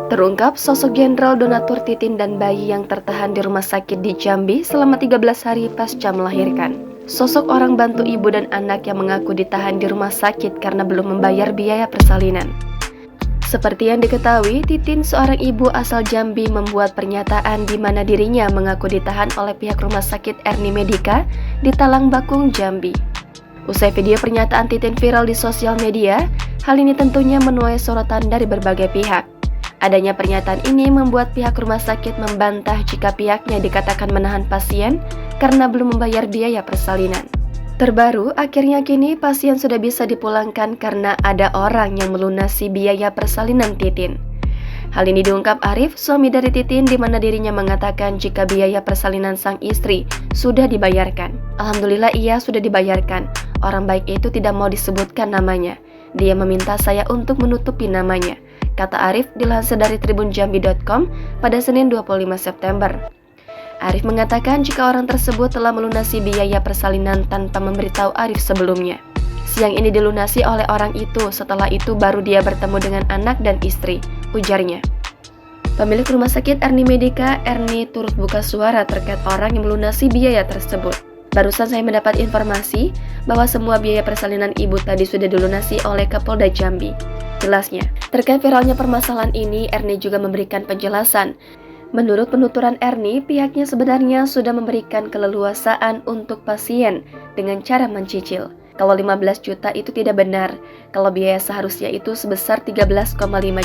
Terungkap sosok jenderal donatur Titin dan bayi yang tertahan di rumah sakit di Jambi selama 13 hari pasca melahirkan. Sosok orang bantu ibu dan anak yang mengaku ditahan di rumah sakit karena belum membayar biaya persalinan. Seperti yang diketahui, Titin, seorang ibu asal Jambi, membuat pernyataan di mana dirinya mengaku ditahan oleh pihak rumah sakit Erni Medica di Talang Bakung, Jambi. Usai video pernyataan Titin viral di sosial media, hal ini tentunya menuai sorotan dari berbagai pihak. Adanya pernyataan ini membuat pihak rumah sakit membantah jika pihaknya dikatakan menahan pasien karena belum membayar biaya persalinan. Terbaru, akhirnya kini pasien sudah bisa dipulangkan karena ada orang yang melunasi biaya persalinan Titin. Hal ini diungkap Arif, suami dari Titin, di mana dirinya mengatakan jika biaya persalinan sang istri sudah dibayarkan. Alhamdulillah ia sudah dibayarkan. Orang baik itu tidak mau disebutkan namanya. Dia meminta saya untuk menutupi namanya, kata Arif dilansir dari tribunjambi.com pada Senin 25 September. Arif mengatakan jika orang tersebut telah melunasi biaya persalinan tanpa memberitahu Arif sebelumnya. Siang ini dilunasi oleh orang itu, setelah itu baru dia bertemu dengan anak dan istri, ujarnya. Pemilik rumah sakit Erni Medica, Erni, turut buka suara terkait orang yang melunasi biaya tersebut. Barusan saya mendapat informasi bahwa semua biaya persalinan ibu tadi sudah dilunasi oleh Kapolda Jambi. Jelasnya, terkait viralnya permasalahan ini, Erni juga memberikan penjelasan. Menurut penuturan Erni, pihaknya sebenarnya sudah memberikan keleluasaan untuk pasien dengan cara mencicil. Kalau 15 juta itu tidak benar, kalau biaya seharusnya itu sebesar 13,5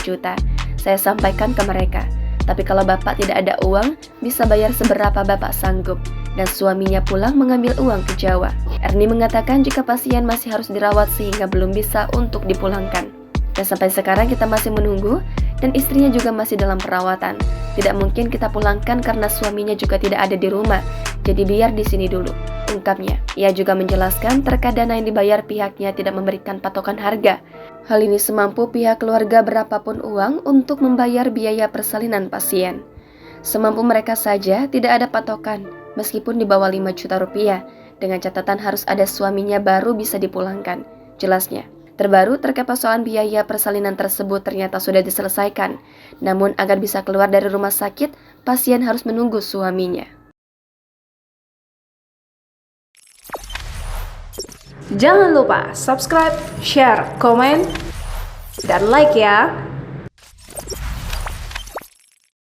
juta. Saya sampaikan ke mereka. Tapi kalau bapak tidak ada uang, bisa bayar seberapa bapak sanggup. Dan suaminya pulang mengambil uang ke Jawa. Erni mengatakan jika pasien masih harus dirawat sehingga belum bisa untuk dipulangkan. Dan sampai sekarang kita masih menunggu dan istrinya juga masih dalam perawatan. Tidak mungkin kita pulangkan karena suaminya juga tidak ada di rumah. Jadi biar di sini dulu, ungkapnya. Ia juga menjelaskan terkait dana yang dibayar pihaknya tidak memberikan patokan harga. Hal ini semampu pihak keluarga berapapun uang untuk membayar biaya persalinan pasien. Semampu mereka saja, tidak ada patokan, meskipun di bawah 5 juta rupiah. Dengan catatan harus ada suaminya baru bisa dipulangkan, jelasnya. Terbaru terkait persoalan biaya persalinan tersebut ternyata sudah diselesaikan. Namun agar bisa keluar dari rumah sakit, pasien harus menunggu suaminya. Jangan lupa subscribe, share, komen, dan like ya.